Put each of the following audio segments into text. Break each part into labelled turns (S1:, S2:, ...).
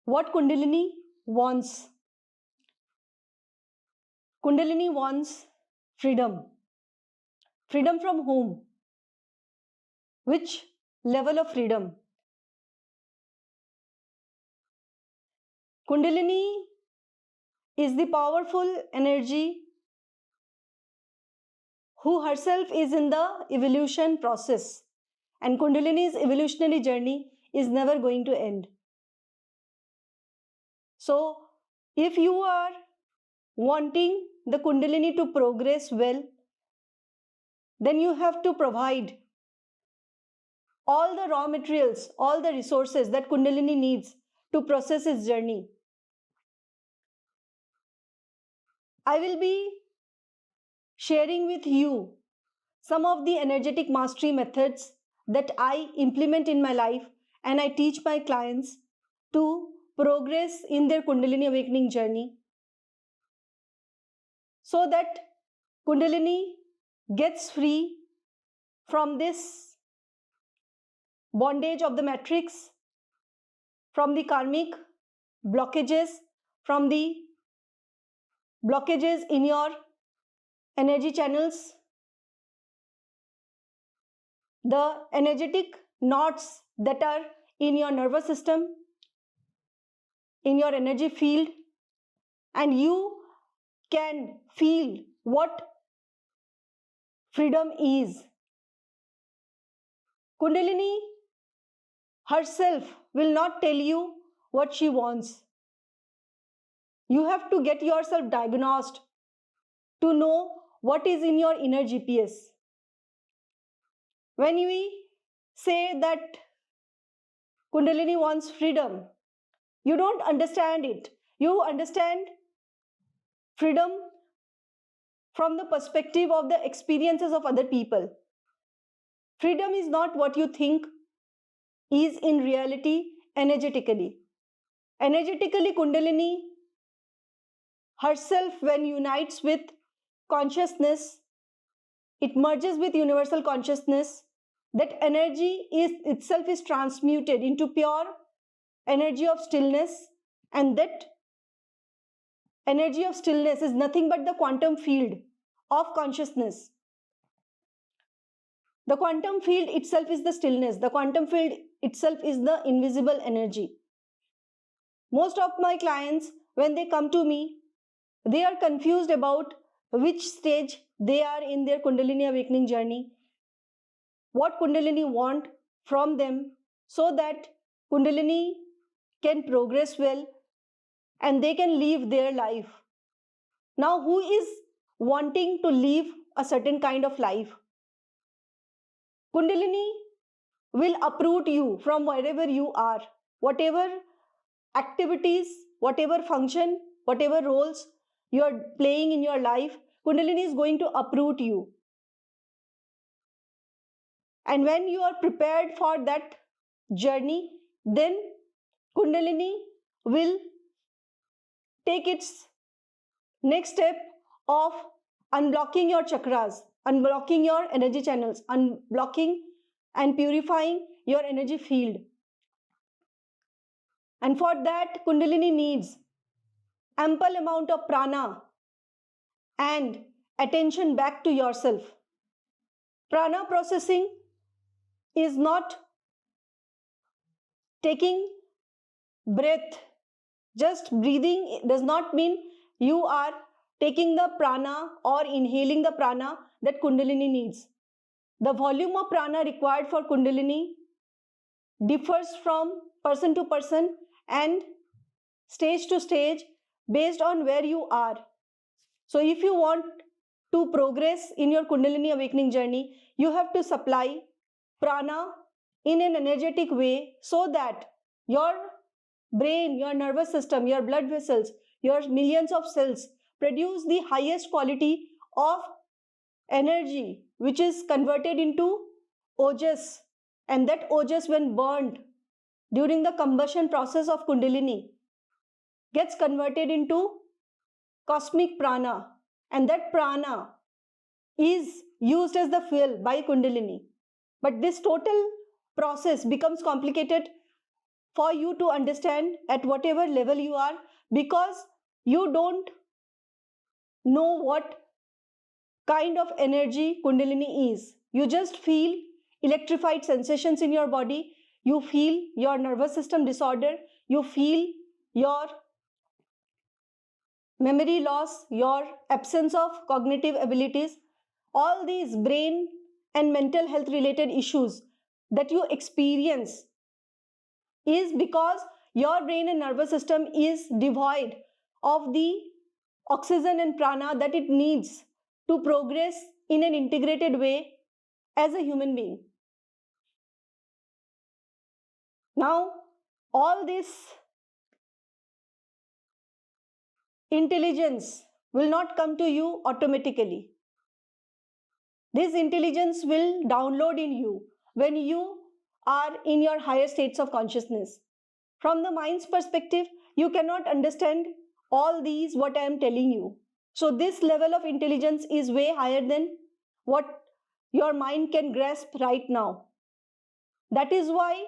S1: what Kundalini wants. Kundalini wants freedom. Freedom from whom? Which level of freedom? Kundalini is the powerful energy who herself is in the evolution process, and Kundalini's evolutionary journey is never going to end. So if you are wanting the Kundalini to progress well, then you have to provide all the raw materials, all the resources that Kundalini needs to process its journey. I will be sharing with you some of the energetic mastery methods that I implement in my life and I teach my clients to progress in their Kundalini awakening journey, so that Kundalini gets free from this bondage of the matrix, from the karmic blockages, from the blockages in your energy channels, the energetic knots that are in your nervous system, in your energy field, and you can feel what freedom is. Kundalini herself will not tell you what she wants. You have to get yourself diagnosed to know what is in your inner GPS. When we say that Kundalini wants freedom, you don't understand it. You understand freedom from the perspective of the experiences of other people. Freedom is not what you think is in reality energetically. Energetically, Kundalini herself, when unites with consciousness, it merges with universal consciousness. That energy itself is transmuted into pure energy of stillness, and that energy of stillness is nothing but the quantum field of consciousness. The quantum field itself is the stillness. The quantum field itself is the invisible energy. Most of my clients, when they come to me, they are confused about which stage they are in their Kundalini awakening journey, what Kundalini want from them, so that Kundalini can progress well and they can live their life. Now, who is wanting to live a certain kind of life? Kundalini will uproot you from wherever you are. Whatever activities, whatever function, whatever roles you are playing in your life, Kundalini is going to uproot you. And when you are prepared for that journey, then Kundalini will take its next step of unblocking your chakras, unblocking your energy channels, unblocking and purifying your energy field. And for that, Kundalini needs ample amount of prana and attention back to yourself. Prana processing is not taking breath. Just breathing does not mean you are taking the prana or inhaling the prana that Kundalini needs. The volume of prana required for Kundalini differs from person to person and stage to stage based on where you are. So if you want to progress in your Kundalini awakening journey, you have to supply prana in an energetic way, so that your brain, your nervous system, your blood vessels, your millions of cells produce the highest quality of energy, which is converted into ojas. And that ojas, when burned during the combustion process of Kundalini, gets converted into cosmic prana. And that prana is used as the fuel by Kundalini. But this total process becomes complicated for you to understand at whatever level you are, because you don't know what kind of energy Kundalini is. You just feel electrified sensations in your body, you feel your nervous system disorder, you feel your memory loss, your absence of cognitive abilities, all these brain and mental health related issues that you experience is because your brain and nervous system is devoid of the oxygen and prana that it needs to progress in an integrated way as a human being. Now, all this intelligence will not come to you automatically. This intelligence will download in you when you are in your higher states of consciousness. From the mind's perspective, you cannot understand all these what I am telling you. So this level of intelligence is way higher than what your mind can grasp right now. That is why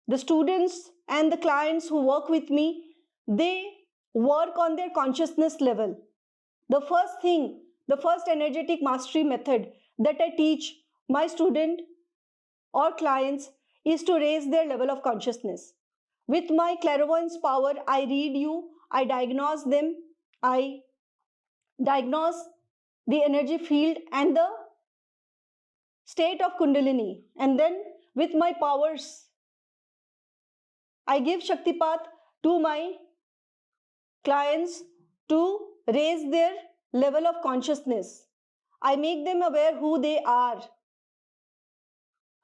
S1: the students and the clients who work with me, they work on their consciousness level. The first energetic mastery method that I teach my student or clients is to raise their level of consciousness. With my clairvoyance power, I read you, I diagnose them, I diagnose the energy field and the state of Kundalini. And then with my powers, I give Shaktipat to my clients to raise their level of consciousness. I make them aware who they are.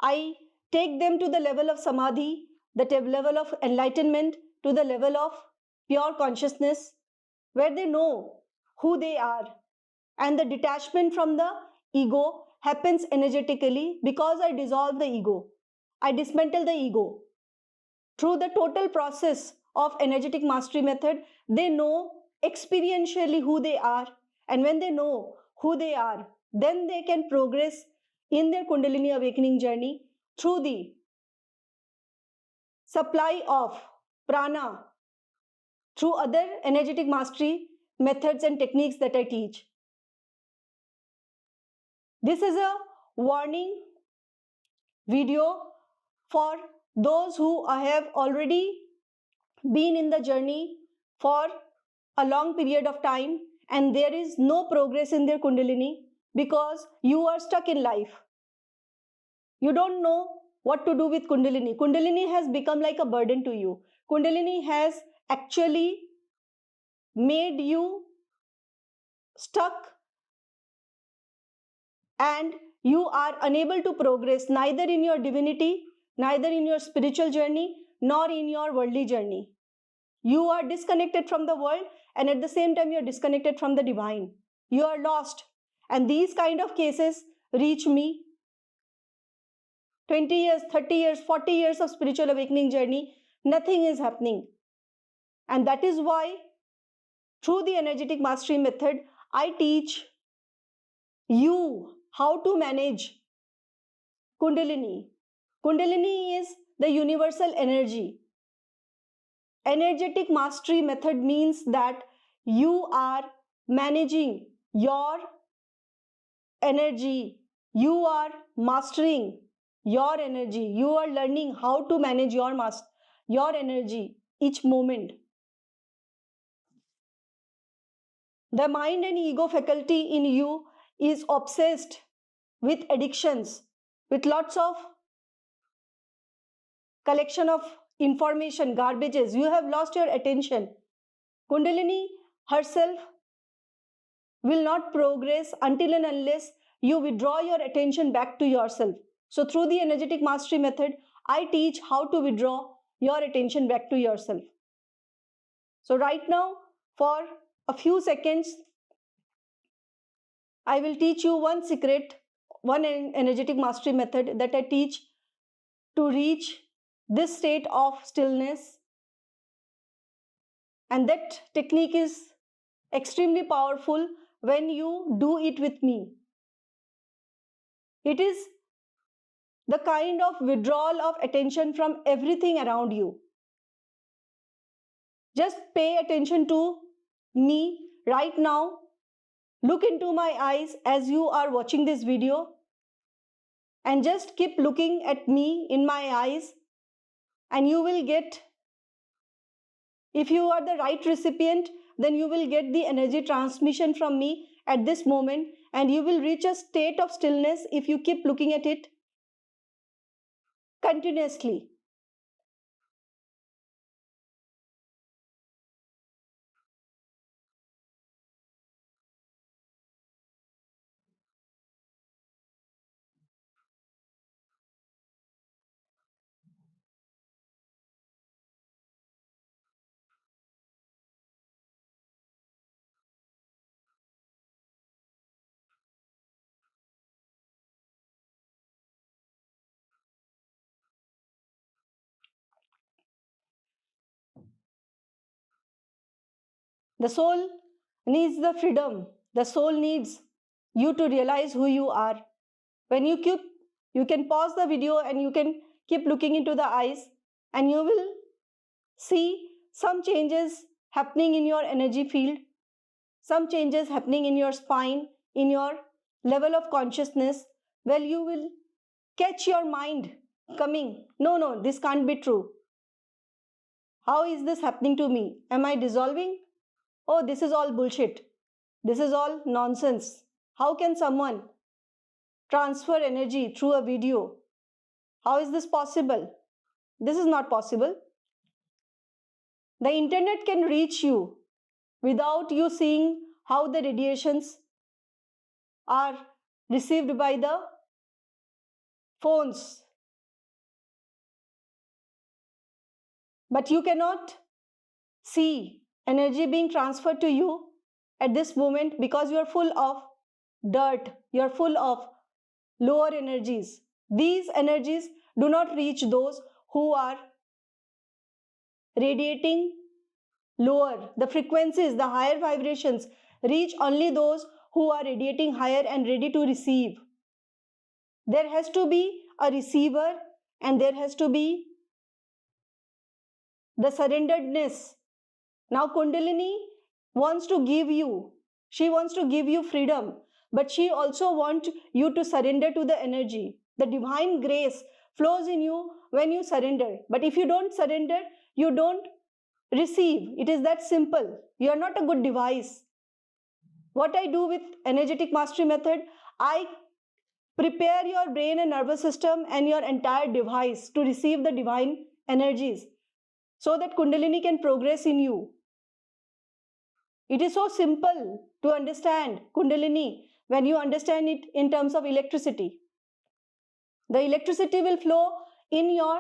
S1: I take them to the level of samadhi, the level of enlightenment, to the level of pure consciousness, where they know who they are. And the detachment from the ego happens energetically because I dissolve the ego. I dismantle the ego. Through the total process of energetic mastery method, they know experientially who they are. And when they know who they are, then they can progress in their Kundalini awakening journey through the supply of prana through other energetic mastery methods and techniques that I teach. This is a warning video for those who have already been in the journey for a long period of time and there is no progress in their Kundalini because you are stuck in life. You don't know what to do with Kundalini. Kundalini has become like a burden to you. Kundalini has actually made you stuck and you are unable to progress neither in your divinity, neither in your spiritual journey, nor in your worldly journey. You are disconnected from the world and at the same time you are disconnected from the divine. You are lost. And these kind of cases reach me. 20 years, 30 years, 40 years of spiritual awakening journey, nothing is happening. And that is why through the energetic mastery method, I teach you how to manage Kundalini. Kundalini is the universal energy. Energetic mastery method means that you are managing your energy. You are mastering your energy. You are learning how to manage your energy each moment. The mind and ego faculty in you is obsessed with addictions, with lots of collection of information, garbages. You have lost your attention. Kundalini herself will not progress until and unless you withdraw your attention back to yourself. So through the energetic mastery method, I teach how to withdraw your attention back to yourself. So right now, for a few seconds, I will teach you one secret, one energetic mastery method that I teach to reach this state of stillness. And that technique is extremely powerful when you do it with me. It is the kind of withdrawal of attention from everything around you. Just pay attention to me right now. Look into my eyes as you are watching this video, and just keep looking at me in my eyes, and you will get, if you are the right recipient, then you will get the energy transmission from me at this moment, and you will reach a state of stillness if you keep looking at it continuously. The soul needs the freedom. The soul needs you to realize who you are. When you can pause the video and you can keep looking into the eyes, and you will see some changes happening in your energy field, some changes happening in your spine, in your level of consciousness. Well, you will catch your mind coming, no, this can't be true. How is this happening to me? Am I dissolving? Oh, this is all bullshit. This is all nonsense. How can someone transfer energy through a video? How is this possible? This is not possible. The internet can reach you without you seeing how the radiations are received by the phones. But you cannot see energy being transferred to you at this moment because you are full of dirt, you are full of lower energies. These energies do not reach those who are radiating lower. The frequencies, the higher vibrations reach only those who are radiating higher and ready to receive. There has to be a receiver, and there has to be the surrenderedness. Now Kundalini wants to give you, she wants to give you freedom, but she also wants you to surrender to the energy. The divine grace flows in you when you surrender. But if you don't surrender, you don't receive. It is that simple. You are not a good device. What I do with energetic mastery method, I prepare your brain and nervous system and your entire device to receive the divine energies so that Kundalini can progress in you. It is so simple to understand Kundalini when you understand it in terms of electricity. The electricity will flow in your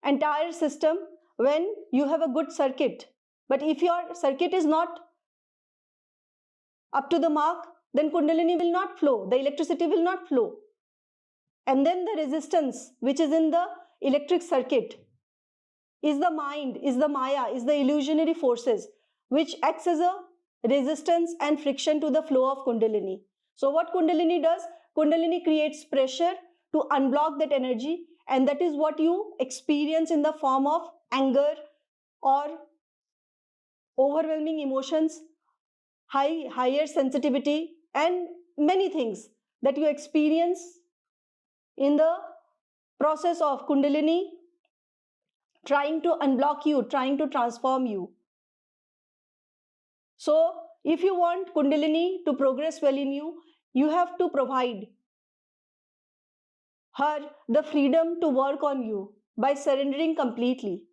S1: entire system when you have a good circuit. But if your circuit is not up to the mark, then Kundalini will not flow, the electricity will not flow. And then the resistance which is in the electric circuit is the mind, is the Maya, is the illusionary forces which acts as a resistance and friction to the flow of Kundalini. So what Kundalini does? Kundalini creates pressure to unblock that energy, and that is what you experience in the form of anger or overwhelming emotions, higher sensitivity, and many things that you experience in the process of Kundalini trying to unblock you, trying to transform you. So, if you want Kundalini to progress well in you, you have to provide her the freedom to work on you by surrendering completely.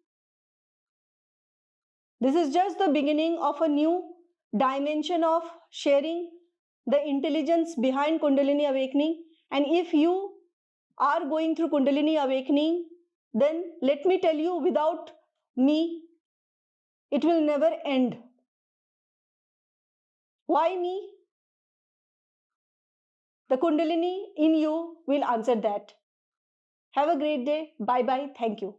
S1: This is just the beginning of a new dimension of sharing the intelligence behind Kundalini awakening. And if you are going through Kundalini awakening, then let me tell you, without me, it will never end. Why me? The Kundalini in you will answer that. Have a great day. Bye bye. Thank you.